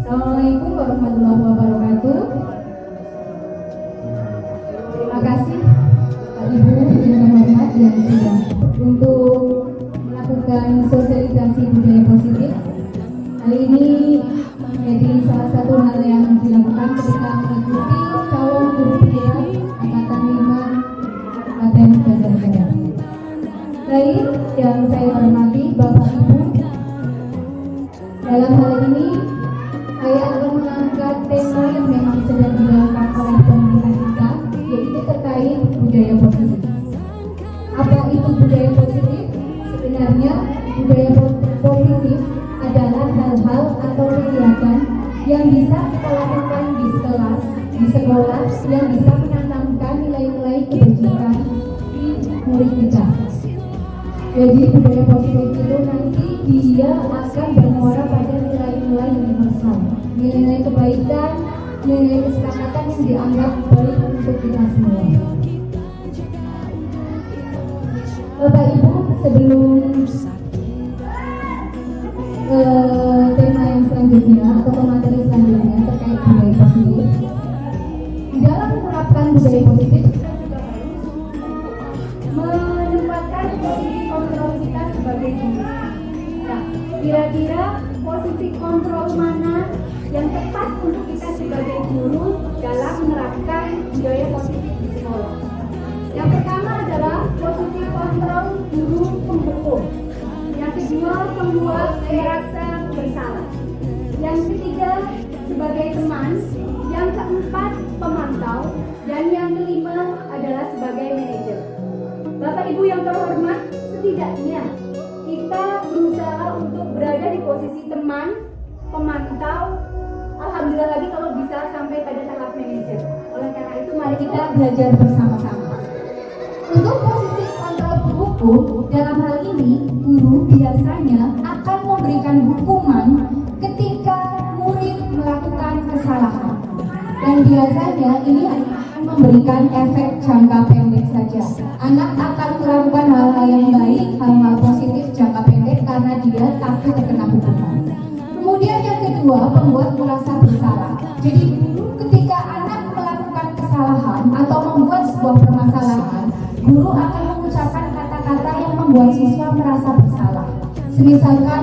Assalamualaikum warahmatullahi wabarakatuh. Terima kasih Pak Ibu yang terhormat yang sudah untuk melakukan sosialisasi budaya positif. Hal ini menjadi salah satu hal yang dilakukan ketika mengikuti calon guru budaya Angkatan 5 Kabupaten Banjarnegara. Baik, yang saya hormati Bapak Ibu, dalam hal ini saya akan mengangkat tema yang memang sedang dilakukan oleh pemerintah kita, yaitu terkait budaya positif. Apa itu budaya positif? Sebenarnya budaya positif adalah hal-hal atau kegiatan yang bisa kita lakukan di sekolah yang bisa menanamkan nilai-nilai kebajikan di murid kita. Jadi budaya positif itu nanti dia akan bermuara pada nilai-nilai universal, nilai-nilai kebaikan, nilai kesepakatan yang dianggap baik untuk kita semua. Bapak Ibu, sebelum tema yang selanjutnya atau materi selanjutnya terkait budaya positif, di dalam menerapkan budaya positif menempatkan posisi kontrol kita sebagai guru. Nah, kira-kira posisi kontrol mana yang tepat untuk kita sebagai guru dalam menerapkan budaya positif di sekolah? Yang pertama adalah posisi kontrol guru penghukum. Yang kedua, pembuat merasa bersalah. Yang ketiga, sebagai teman. Yang keempat, pemantau. Dan yang kelima adalah sebagai manajer. Bapak Ibu yang terhormat, setidaknya kita berusaha untuk berada di posisi teman, pemantau, alhamdulillah lagi kalau bisa sampai pada tahap manajer. Oleh karena itu mari kita belajar bersama-sama. Untuk posisi kontrol hukum, dalam hal ini guru biasanya akan memberikan hukuman ketika murid melakukan kesalahan. Dan biasanya ini akan memberikan efek jangka pendek saja. Anak akan melakukan hal-hal yang baik, hal-hal positif jangka pendek karena dia takut terkena hukuman. Kemudian yang kedua, membuat merasa bersalah. Jadi ketika anak melakukan kesalahan atau membuat sebuah permasalahan, guru akan mengucapkan kata-kata yang membuat siswa merasa bersalah. Misalkan,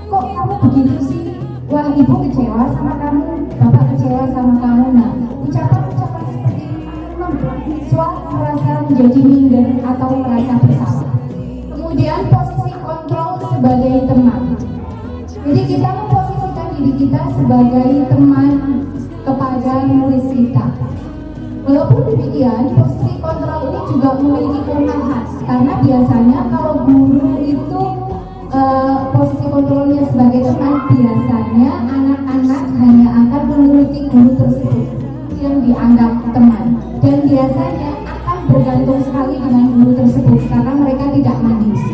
kok kamu begitu sih? Wah, ibu kecewa sama kamu, bapak kecewa sama kamu. Nah, ucapan-ucapan seperti ini membuat siswa merasa menjadi minder atau merasa bersalah. Kemudian posisi kontrol sebagai teman. Jadi kita memposisikan diri kita sebagai teman kepada murid kita. Walaupun demikian, posisi kontrol ini juga memiliki kelemahan karena biasanya kalau guru itu posisi kontrolnya sebagai teman, biasanya anak-anak hanya akan mengikuti guru tersebut yang dianggap teman, dan biasanya akan bergantung sekali dengan guru tersebut karena mereka tidak mandiri.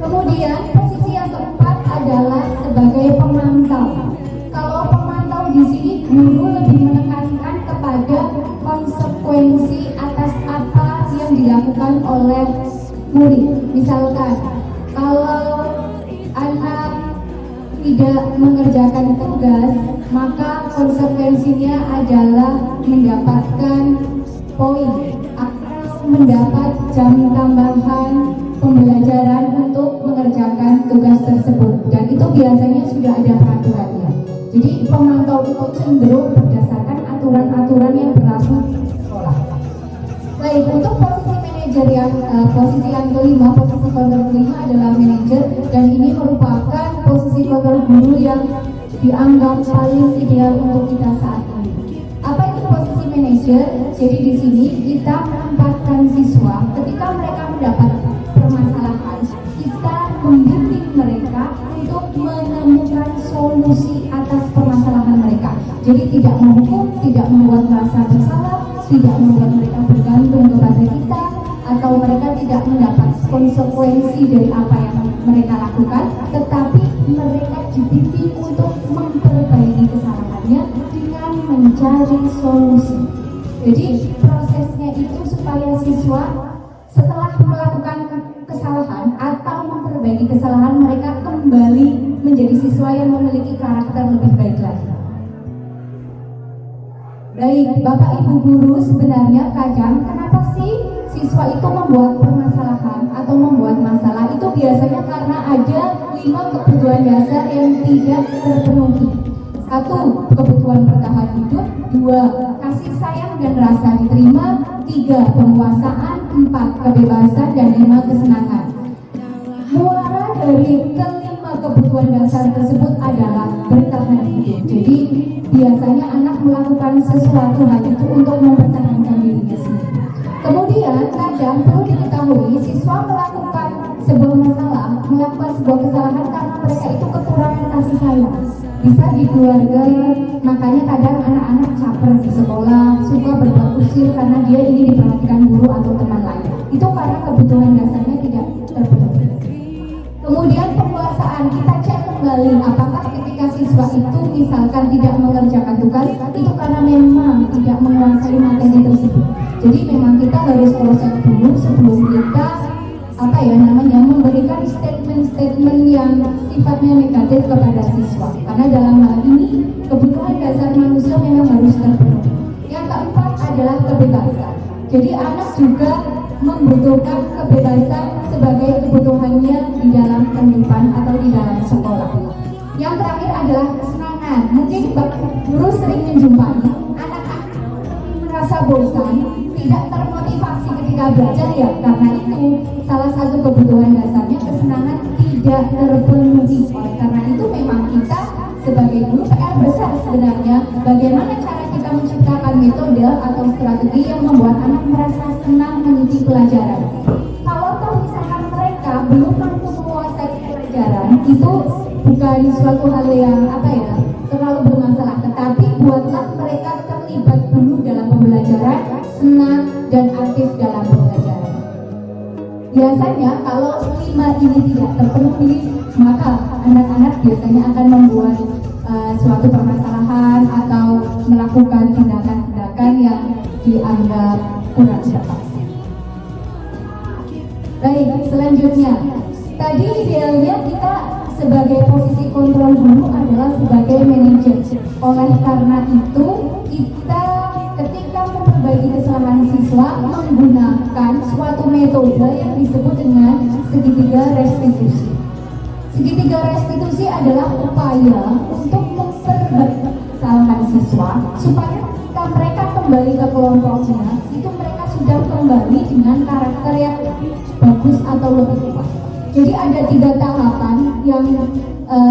Kemudian posisi yang keempat adalah sebagai pemantau. Kalau pemantau di sini guru lebih menekankan kepada konsekuensi atas apa yang dilakukan oleh murid. Misalkan kalau anak tidak mengerjakan tugas, maka konsekuensinya adalah mendapatkan poin, mendapat jam tambahan pembelajaran untuk pemantau itu cenderung berdasarkan aturan-aturan yang berlaku di sekolah. Baik, untuk posisi manajer posisi yang kelima, posisi kontrol kelima adalah manajer, dan ini merupakan posisi kontrol guru yang dianggap paling ideal untuk kita saat ini. Apa itu posisi manajer? Jadi di sini kita menempatkan siswa ketika mereka mendapat permasalahan, kita membimbing mereka untuk menemukan solusi atas permasalahan mereka. Jadi tidak menghukum, tidak membuat merasa bersalah, tidak membuat mereka bergantung kepada kita, atau mereka tidak mendapat konsekuensi dari apa yang mereka lakukan, tetapi mereka dibimbing untuk memperbaiki kesalahannya dengan mencari solusi. Jadi prosesnya itu supaya siswa setelah melakukan kesalahan atau memperbaiki kesalahan, mereka kembali menjadi siswa yang memiliki karakter lebih baik lagi. Baik, Bapak Ibu guru, sebenarnya kadang kenapa sih siswa itu membuat permasalahan atau membuat masalah? Itu biasanya karena ada 5 kebutuhan dasar yang tidak terpenuhi. 1. Kebutuhan bertahan hidup. 2. Kasih sayang dan rasa diterima. 3. Penguasaan. 4. Kebebasan. Dan 5. Kesenangan. Muara dari kelima kebutuhan dasar tersebut adalah bertahan hidup. Jadi biasanya anak melakukan sesuatu hal itu untuk mempertahankan dirinya sendiri. Kemudian kadang perlu diketahui siswa melakukan sebuah masalah, melakukan sebuah kesalahan karena mereka itu kekurangan kasih sayang. Bisa di keluarga, makanya kadang anak-anak caper di sekolah, suka berbuat usil karena dia ingin diperhatikan guru atau teman lain. Itu karena kebutuhan dasarnya tidak terpenuhi. Kemudian penguasaan, kita cek kembali apakah ketika siswa itu misalkan tidak mengerjakan tugas itu karena memang tidak menguasai materi tersebut. Jadi memang kita harus proses dulu sebelum kita memberikan statement-statement yang sifatnya negatif kepada siswa. Karena dalam hal ini kebutuhan dasar manusia memang harus terpenuhi. Yang keempat adalah kebebasan. Jadi anak juga membutuhkan kebebasan sebagai kebutuhannya di dalam kehidupan atau di dalam sekolah. Yang terakhir adalah kesenangan. Mungkin guru sering menjumpai anak-anak merasa bosan, tidak termotivasi ketika belajar, ya karena itu salah satu kebutuhan dasarnya kesenangan tidak terpenuhi. Oleh karena itu memang kita sebagai guru PR besar sebenarnya bagaimana cara kita menciptakan metode atau strategi yang membuat anak merasa senang mengikuti pelajaran. Kalau misalkan mereka belum mampu menguasai pelajaran, itu bukan suatu hal yang terlalu bermasalah, tetapi buatlah mereka terlibat dulu dalam pembelajaran, senang dan aktif dalam pembelajaran. Biasanya kalau 5 ini tidak terpenuhi, maka anak-anak biasanya akan membuat suatu permasalahan atau melakukan tindakan-tindakan yang dianggap kurang tepat. Baik, selanjutnya tadi idealnya kita sebagai posisi kontrol guru adalah sebagai manajer. Oleh karena itu kita ketika memperbaiki kesalahan siswa menggunakan suatu metode yang disebut dengan segitiga restitusi. Segitiga restitusi adalah upaya untuk memperbaiki kesalahan siswa supaya ketika mereka kembali ke kelompoknya itu mereka sudah kembali dengan karakter yang bagus atau lebih kuat. Jadi ada 3 tahapan yang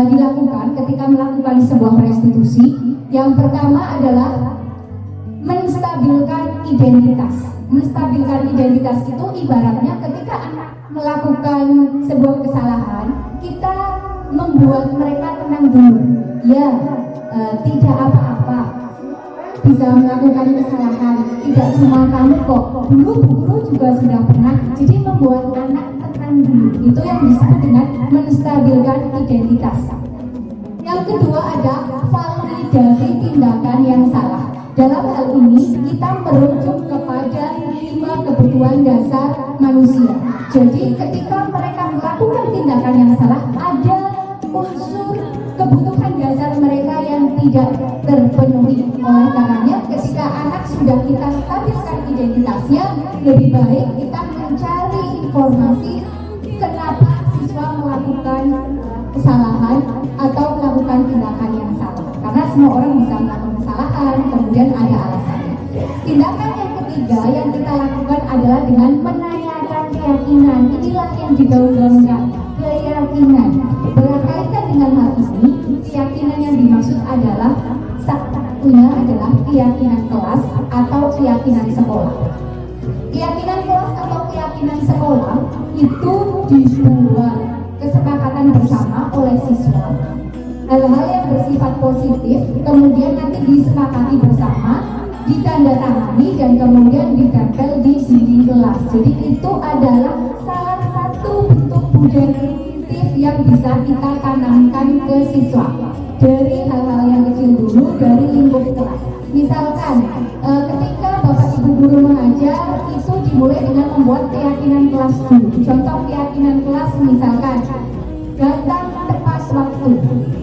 dilakukan ketika melakukan sebuah restitusi. Yang pertama adalah menstabilkan identitas. Menstabilkan identitas itu ibaratnya ketika anak melakukan sebuah kesalahan, kita membuat mereka tenang dulu. Ya, tidak apa-apa, bisa melakukan kesalahan, tidak cuma kamu kok, dulu guru juga sudah pernah. Jadi membuat anak tenang dulu, itu yang disebut dengan menstabilkan identitas. Yang kedua ada validasi tindakan yang salah. Dalam hal ini kita merujuk kepada 5 kebutuhan dasar manusia. Jadi ketika mereka melakukan tindakan yang salah, ada unsur kebutuhan dasar mereka yang tidak terpenuhi. Oleh karenanya ketika anak sudah kita stabilkan identitasnya, lebih baik kita mencari informasi kenapa siswa melakukan kesalahan atau melakukan tindakan yang salah. Karena semua orang bisa melakukan kesalahan, kemudian ada alasan. Tindakan yang ketiga yang kita lakukan adalah dengan menanyakan keyakinan. Inilah yang digaung-gaungkan, keyakinan. Berkaitan dengan hal ini, keyakinan yang dimaksud adalah satunya adalah keyakinan kelas atau keyakinan sekolah. Keyakinan kelas atau keyakinan sekolah itu dibuat kesepakatan bersama oleh siswa. Hal-hal yang bersifat positif kemudian nanti disepakati bersama, ditandatangani dan kemudian ditempel di dinding kelas. Jadi itu adalah salah satu bentuk budaya positif yang bisa kita tanamkan ke siswa dari hal-hal yang kecil dulu, dari lingkup kelas. Misalkan ketika Bapak Ibu guru mengajar itu dimulai dengan membuat keyakinan kelas dulu. Contoh keyakinan kelas misalkan datang tepat waktu,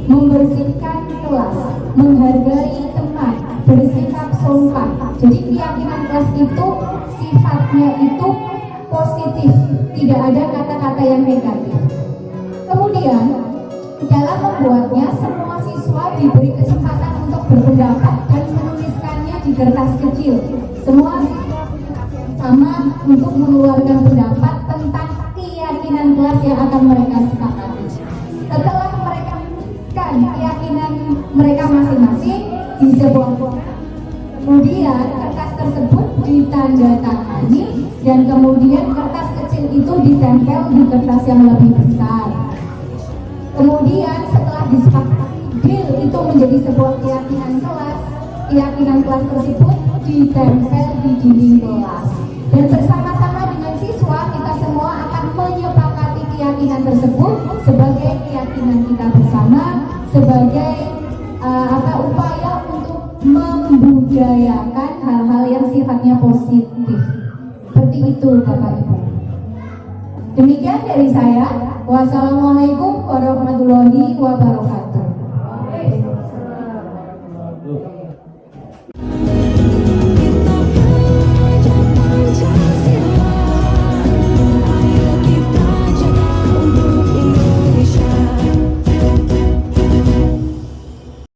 membersihkan kelas, menghargai teman, bersikap sopan. Jadi keyakinan kelas itu sifatnya itu positif, tidak ada kata-kata yang negatif. Kemudian dalam membuatnya semua siswa diberi kesempatan untuk berpendapat dan menuliskannya di kertas kecil. Semua siswa sama untuk mengeluarkan pendapat tentang keyakinan kelas yang akan mereka sepakati. Setelah mereka menuliskan keyakinan mereka masing-masing di sebuah kotak, kemudian kertas tersebut ditandatangani dan kemudian kertas kecil itu ditempel di kertas yang lebih besar. Kemudian setelah disepakati deal itu menjadi sebuah keyakinan kelas tersebut ditempel di dinding kelas. Dan bersama-sama dengan siswa kita semua akan menyepakati keyakinan tersebut sebagai keyakinan kita bersama, sebagai upaya untuk membudayakan hal-hal yang sifatnya positif. Seperti itu Bapak Ibu. Demikian dari saya. Wassalamualaikum warahmatullahi wabarakatuh.